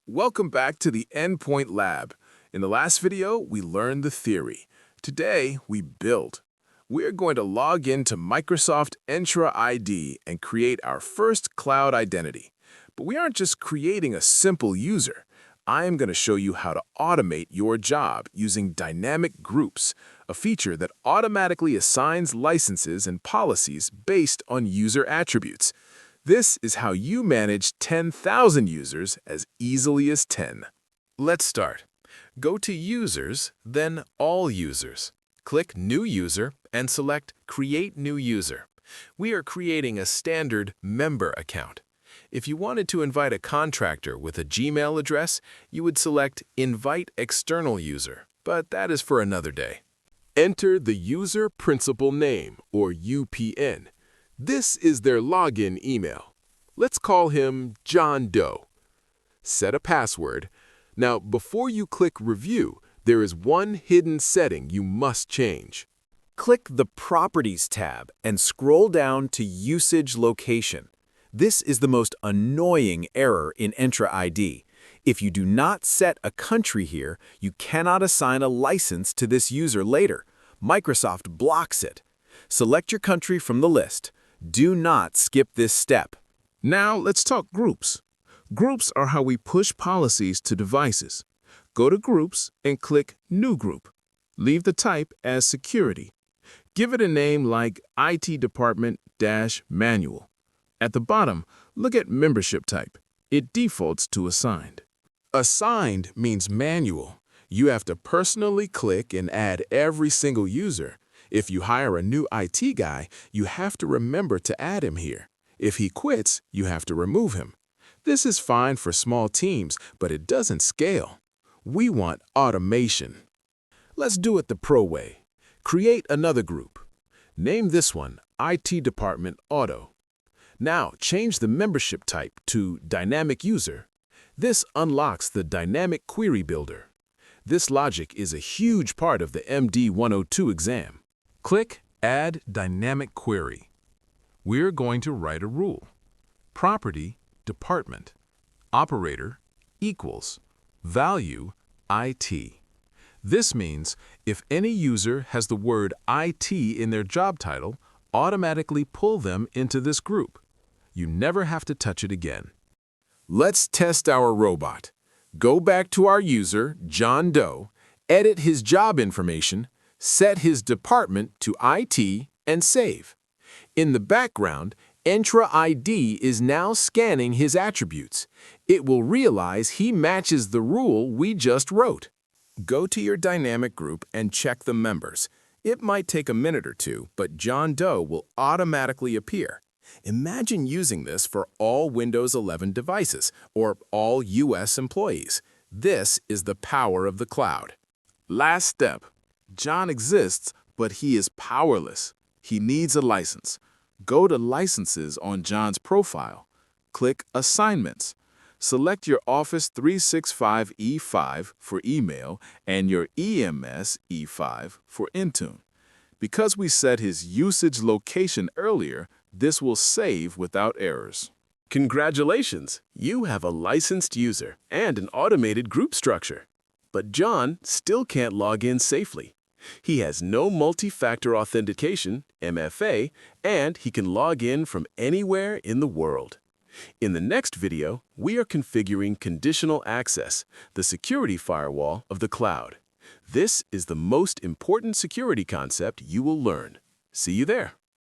Welcome back to the Endpoint Lab. In the last video, we learned the theory. Today, we build. We're going to log into Microsoft Entra ID and create our first cloud identity. But we aren't just creating a simple user. I am going to show you how to automate your job using dynamic groups, a feature that automatically assigns licenses and policies based on user attributes. This is how you manage 10,000 users as easily as 10. Let's start. Go to Users, then All Users. Click New User and select Create New User. We are creating a standard member account. If you wanted to invite a contractor with a Gmail address, you would select Invite External User, but that is for another day. Enter the User Principal Name, or UPN. This is their login email. Let's call him John Doe. Set a password. Now, before you click Review, there is one hidden setting you must change. Click the Properties tab and scroll down to Usage Location. This is the most annoying error in Entra ID. If you do not set a country here, you cannot assign a license to this user later. Microsoft blocks it. Select your country from the list. Do not skip this step. Now, let's talk groups. Groups are how we push policies to devices. Go to Groups and click New Group. Leave the type as Security. Give it a name like IT Department-Manual. At the bottom, look at Membership Type. It defaults to Assigned. Assigned means manual. You have to personally click and add every single user. If you hire a new IT guy, you have to remember to add him here. If he quits, you have to remove him. This is fine for small teams, but it doesn't scale. We want automation. Let's do it the pro way. Create another group. Name this one IT Department Auto. Now change the membership type to Dynamic User. This unlocks the Dynamic Query Builder. This logic is a huge part of the MD-102 exam. Click Add Dynamic Query. We're going to write a rule. Property, department, operator, equals, value, IT. This means if any user has the word IT in their job title, automatically pull them into this group. You never have to touch it again. Let's test our robot. Go back to our user, John Doe, edit his job information, set his department to IT, and save. In the background, Entra ID is now scanning his attributes. It will realize he matches the rule we just wrote. Go to your dynamic group and check the members. It might take a minute or two, but John Doe will automatically appear. Imagine using this for all Windows 11 devices or all US employees. This is the power of the cloud. Last step. John exists, but he is powerless. He needs a license. Go to Licenses on John's profile. Click Assignments. Select your Office 365 E5 for email and your EMS E5 for Intune. Because we set his usage location earlier, this will save without errors. Congratulations! You have a licensed user and an automated group structure. But John still can't log in safely. He has no multi-factor authentication, MFA, and he can log in from anywhere in the world. In the next video, we are configuring conditional access, the security firewall of the cloud. This is the most important security concept you will learn. See you there.